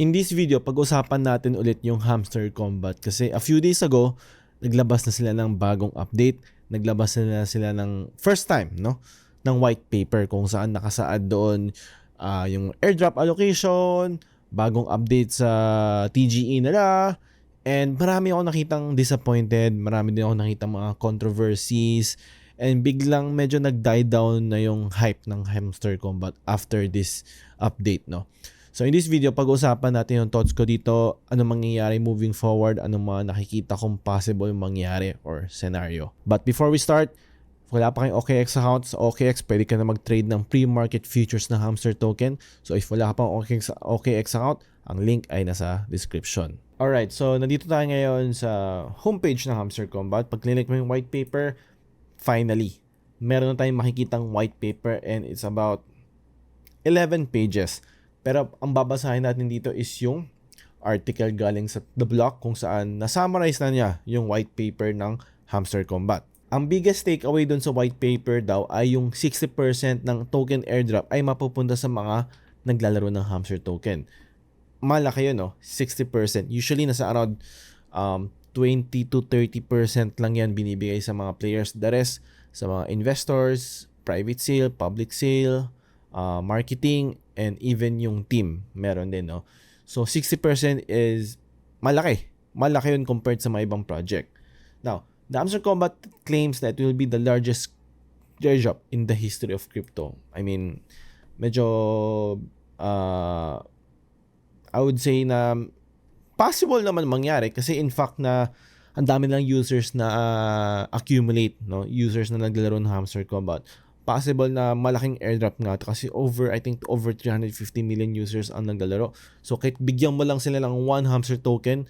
In this video, pag-usapan natin ulit yung Hamster Combat kasi a few days ago, naglabas na sila ng bagong update. Naglabas na sila ng first time, no? Ng white paper kung saan nakasaad doon yung airdrop allocation, bagong update sa TGE nila, and marami ako nakitang disappointed, marami din ako nakitang mga controversies, and biglang medyo nag-die down na yung hype ng Hamster Combat after this update, no? So in this video, pag-usapan natin yung thoughts ko dito, ano mangyayari moving forward, ano mga nakikita kong possible mangyari or scenario. But before we start, wala pa kayong OKX account, sa OKX pwede ka na mag-trade ng pre-market futures ng Hamster token. So if wala ka pang OKX account, ang link ay nasa description. Alright, so nandito tayo ngayon sa homepage ng Hamster Combat. Pag click mo yung white paper, finally, meron na tayong makikitang white paper and it's about 11 pages. Pero ang babasahin natin dito is yung article galing sa The Block kung saan na-summarize na niya yung white paper ng Hamster Combat. Ang biggest takeaway doon sa white paper daw ay yung 60% ng token airdrop ay mapupunta sa mga naglalaro ng Hamster token. Malaki yun, no? 60%. Usually nasa around 20 to 30% lang yan binibigay sa mga players. The rest sa mga investors, private sale, public sale, marketing, and even yung team meron din, no? So 60% is malaki. Malaki yun compared sa mga ibang project. Now, the Hamster Combat claims that it will be the largest airdrop in the history of crypto. I mean, medyo I would say na possible naman mangyari kasi in fact na ang dami lang users na accumulate, no? Users na naglalaro ng Hamster Combat. Possible na malaking airdrop nga kasi I think over 350 million users ang naglalaro. So kahit bigyan mo lang sila ng one Hamster token,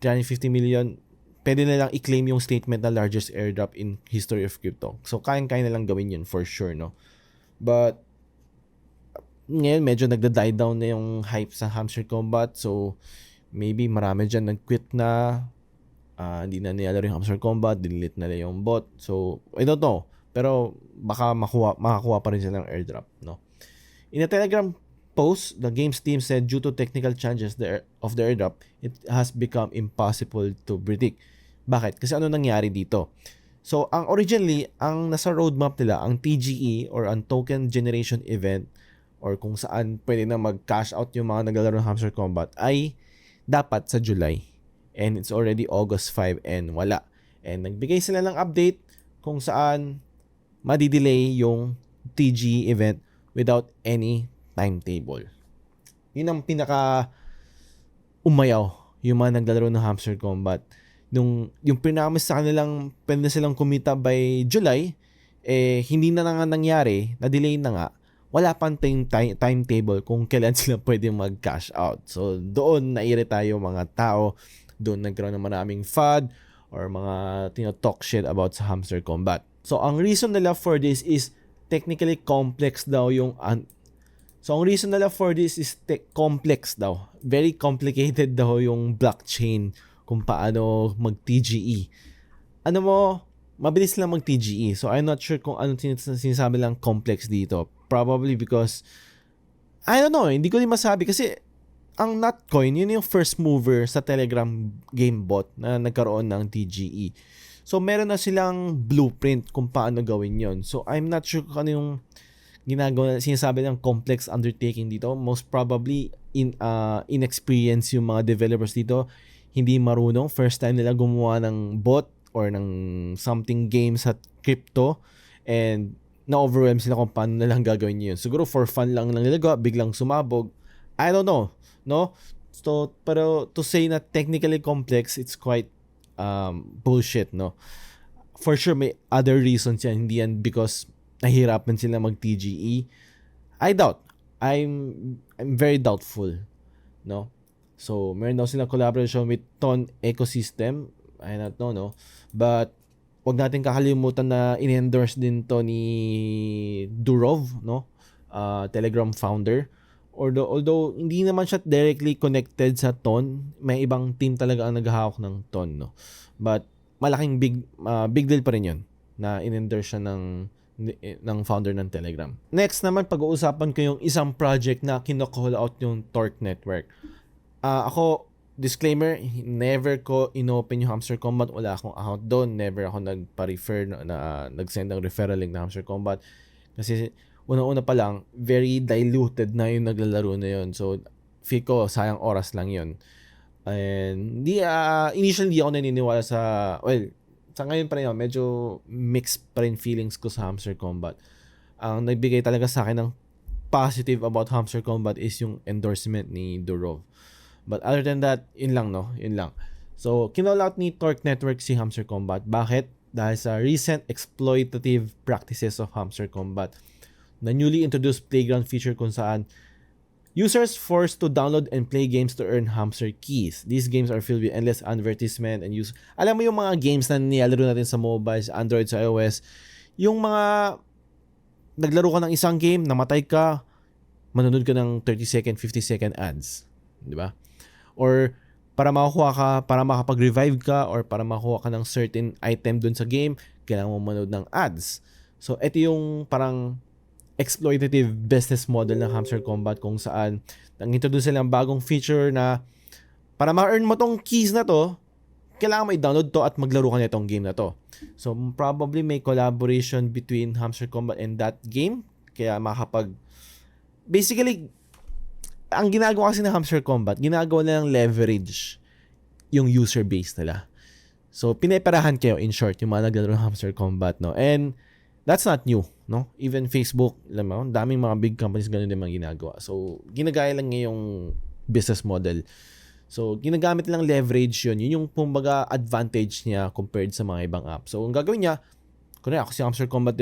350 million, pwede na lang i-claim yung statement na largest airdrop in history of crypto. So kaya-kaya na lang gawin yun for sure, no? But ngayon medyo nagda-die down na yung hype sa Hamster Combat. So maybe marami dyan nag-quit na, hindi na nilalaro yung Hamster Combat, delete na nila yung bot. So I don't know. Pero baka makakuha pa rin sila ng airdrop, no? In a Telegram post, the game's team said due to technical challenges of the airdrop, it has become impossible to predict. Bakit? Kasi ano nangyari dito? So, originally, ang nasa roadmap nila, ang TGE or ang Token Generation Event or kung saan pwede na mag-cash out yung mga naglalaro ng Hamster Combat ay dapat sa July. And it's already August 5 and wala. And nagbigay sila ng update kung saan madidelay yung TG event without any timetable. Yun ang pinaka umayaw yung mga naglalaro ng Hamster Combat. Yung pinamis sa kanilang pwede silang kumita by July, hindi na nga nangyari, na-delay na nga, wala pang timetable kung kailan sila pwede mag-cash out. So doon nairita yung mga tao, doon nagkaroon ng maraming FUD or mga talk shit about sa Hamster Combat. So, ang reason nila for this is technically complex daw yung... So, ang reason nila for this is complex daw. Very complicated daw yung blockchain kung paano mag-TGE. Mabilis lang mag-TGE. So, I'm not sure kung ano sinasabi lang complex dito. Probably because... I don't know, hindi ko din masabi kasi ang Notcoin, yun yung first mover sa Telegram game bot na nagkaroon ng TGE. So, meron na silang blueprint kung paano gawin yon. So, I'm not sure kung ano yung sinasabi ng complex undertaking dito. Most probably, inexperience yung mga developers dito. Hindi marunong. First time nila gumawa ng bot or ng something game sa crypto. And na-overwhelm sila kung paano nilang gagawin yun. Siguro for fun lang nila biglang sumabog. I don't know. No? So, pero to say na technically complex, it's quite bullshit, no? For sure may other reasons yan, hindi yan because nahihirapan sila mag-TGE. I doubt. I'm very doubtful, no? So, meron daw silang collaboration with Ton Ecosystem. I don't know, no? But wag natin kakalimutan na in-endorse din to ni Durov, no? Telegram founder. Although hindi naman siya directly connected sa Ton, may ibang team talaga ang naghahawak ng Ton, no? But malaking big deal pa rin 'yon na in-endorse siya ng founder ng Telegram. Next naman, pag-uusapan ko yung isang project na kino-call out yung Torque Network. Ako, disclaimer, never ko inopen yung Hamster Combat. Wala akong account doon. Never ako nagpa-refer na nag-send ng referral link na Hamster Combat. Kasi una-una pa lang, very diluted na yung naglalaro na yun. So, feel ko, sayang oras lang yun. And initially, hindi ako naniniwala sa, well, sa ngayon pa rin ako, medyo mixed pa rin feelings ko sa Hamster Combat. Ang nagbigay talaga sa akin ng positive about Hamster Combat is yung endorsement ni Durov. But other than that, yun lang, no? Yun lang. So, kinall out ni Torque Network si Hamster Combat. Bakit? Dahil sa recent exploitative practices of Hamster Combat. The newly introduced playground feature kung saan users forced to download and play games to earn hamster keys. These games are filled with endless advertisement and use. Alam mo yung mga games na nilalaro natin sa mobile, sa Android, sa iOS, yung mga naglaro ka ng isang game, namatay ka, manonood ka ng 30-second, 50-second ads. Di ba? Or para makakuha ka, para makapag-revive ka, or para makakuha ka ng certain item dun sa game, kailangan mo manood ng ads. So, ito yung parang exploitative business model ng Hamster Combat kung saan nang-introduce sila ng bagong feature na para ma-earn mo tong keys na to, kailangan mo i-download to at maglaro ka na itong game na to. So, probably may collaboration between Hamster Combat and that game. Kaya basically, ang ginagawa kasi ng Hamster Combat, ginagawa nilang leverage yung user base nila. So, pineperahan kayo, in short, yung mga naglaro ng Hamster Combat, no? And that's not new, no? Even Facebook, alam mo, daming mga big companies ganun din mga ginagawa. So, ginagaya lang niya yung business model. So, ginagamit lang leverage yun. Yun yung kumbaga advantage niya compared sa mga ibang app. So, ang gagawin niya, kung ako si Hamster Combat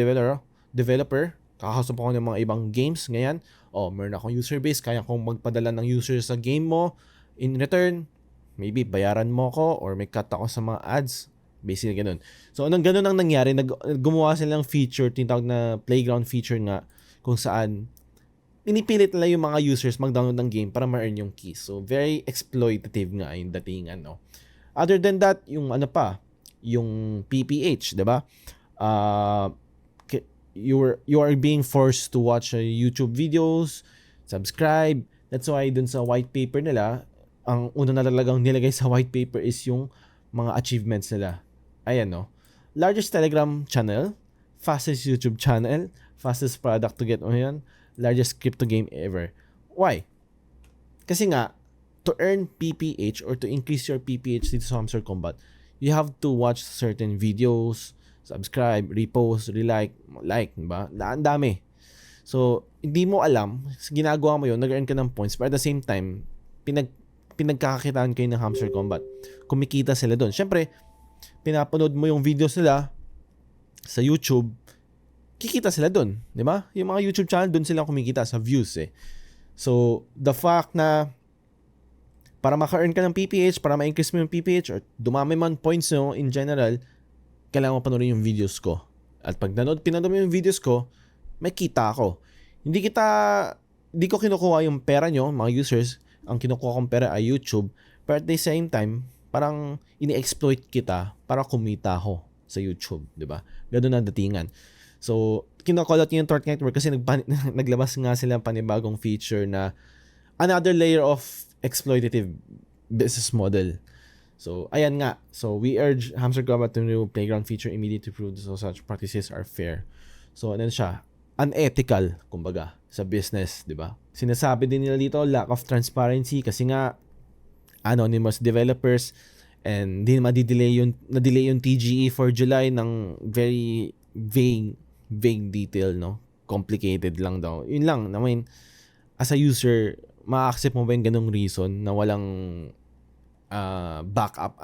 developer, kakasap ako ng mga ibang games ngayon. Meron akong user base, kaya kong magpadala ng users sa game mo. In return, maybe bayaran mo ko or may cut ako sa mga ads. Basically, ganun. So, anong ganun ang nangyari, gumawa silang feature, tinatawag na playground feature nga, kung saan pinipilit nila yung mga users mag-download ng game para ma-earn yung keys. So, very exploitative nga yung datingan, no? Other than that, yung yung PPH, diba? You are being forced to watch YouTube videos, subscribe. That's why dun sa white paper nila, ang una na talagang nilagay sa white paper is yung mga achievements nila. Ayan, no? Largest Telegram channel, fastest YouTube channel, fastest product to get on yan, largest crypto game ever. Why? Kasi nga, to earn PPH or to increase your PPH dito sa Hamster Combat, you have to watch certain videos, subscribe, repost, like, diba? Ang dami. So, hindi mo alam, ginagawa mo yun, nag-earn ka ng points, but at the same time, pinagkakakitaan kayo ng Hamster Combat. Kumikita sila doon. Siyempre, pinapanood mo yung videos nila sa YouTube, kikita sila doon, di ba? Yung mga YouTube channel, doon sila kumikita sa views eh. So, the fact na para maka-earn ka ng PPH, para ma-increase mo yung PPH, or dumami man points nyo in general, kailangan mo panoorin yung videos ko. At pag pinanood mo yung videos ko, may kita ako. Hindi ko kinukuha yung pera nyo, mga users. Ang kinukuha kong pera ay YouTube. But at the same time, parang ini-exploit kita para kumita ako sa YouTube, di ba? Ganun ang datingan. So, kinakolot niyo yung Torque Network kasi naglabas nga sila ng panibagong feature na another layer of exploitative business model. So, ayan nga. So, we urge Hamster Combat to remove playground feature immediately to prove so such practices are fair. So, ano siya? Unethical, kumbaga, sa business, di ba? Sinasabi din nila dito, lack of transparency kasi nga, anonymous developers and din na-delay yung TGE for July ng very vague detail, no? Complicated lang daw. Yun lang, I mean, as a user, ma-accept mo ba yung ganong reason na walang backup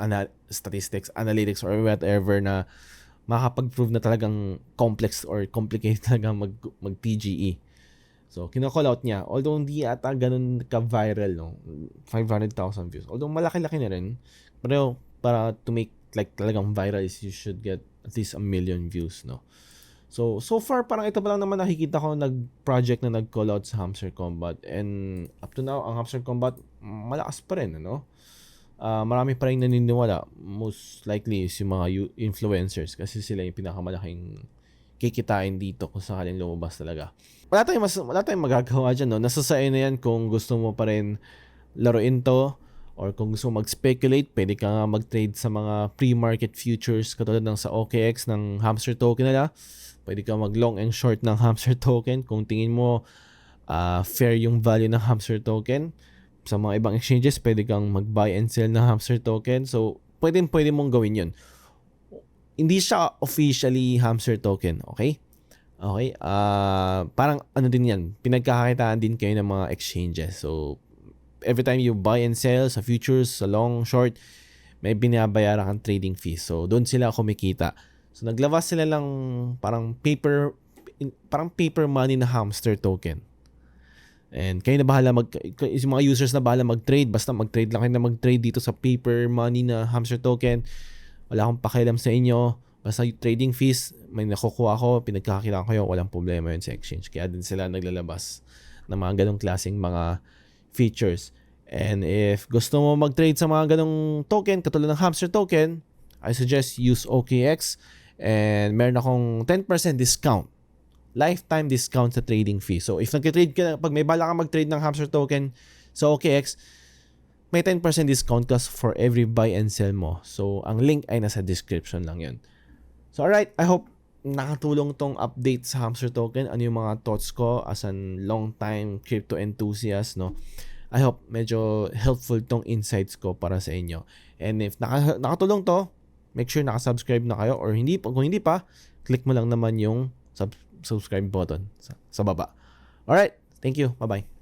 statistics, analytics, or whatever na makapag-prove na talagang complex or complicated talaga mag-TGE. So, kinocall out niya. Although hindi ata ganun ka-viral, no? 500,000 views. Although malaki-laki na rin. Pero para to make like talagang viral is you should get at least 1 million views, no? So far, parang ito pa lang naman nakikita ko project na nag-call out sa Hamster Combat. And up to now, ang Hamster Combat, malakas pa rin, ano? Marami pa rin naniniwala. Most likely is yung mga influencers kasi sila yung pinakamalaking kikitain dito kung sakaling lumabas talaga. Wala tayong magagawa dyan, no? Nasa sa'yo na yan kung gusto mo pa rin laruin to Or kung gusto mo mag-speculate, pwede ka nga mag-trade sa mga pre-market futures katulad ng sa OKX ng Hamster token nila. Pwede ka mag-long and short ng Hamster token kung tingin mo fair yung value ng Hamster token. Sa mga ibang exchanges, pwede kang mag-buy and sell ng Hamster token. So, pwede mong gawin yun. Hindi siya officially Hamster token, okay? Okay? Parang ano din yan, pinagkakakitaan din kayo ng mga exchanges. So, every time you buy and sell sa futures, sa long, short, may binabayaran kang trading fees. So, doon sila kumikita. So, naglabas sila lang parang paper money na Hamster token. And kayo na bahala yung mga users na bahala mag-trade. Basta mag-trade lang kayo na mag-trade dito sa paper money na Hamster token. Wala akong pakialam sa inyo. Basta yung trading fees, may nakukuha ko, pinagkakakitaan ko yun, walang problema yun sa exchange. Kaya din sila naglalabas ng mga ganong klaseng mga features. And if gusto mo mag-trade sa mga ganong token, katulad ng Hamster token, I suggest use OKX. And meron akong 10% discount. Lifetime discount sa trading fee. So, if nag-trade ka, pag may bala ka mag-trade ng Hamster token sa OKX, may 10% discount ka for every buy and sell mo. So, ang link ay nasa description lang yun. So, alright. I hope nakatulong tong update sa Hamster token. Ano yung mga thoughts ko as an long-time crypto enthusiast, no? I hope medyo helpful tong insights ko para sa inyo. And if nakatulong to, make sure nakasubscribe na kayo. Or kung hindi pa, click mo lang naman yung subscribe button sa baba. Alright, thank you. Bye-bye.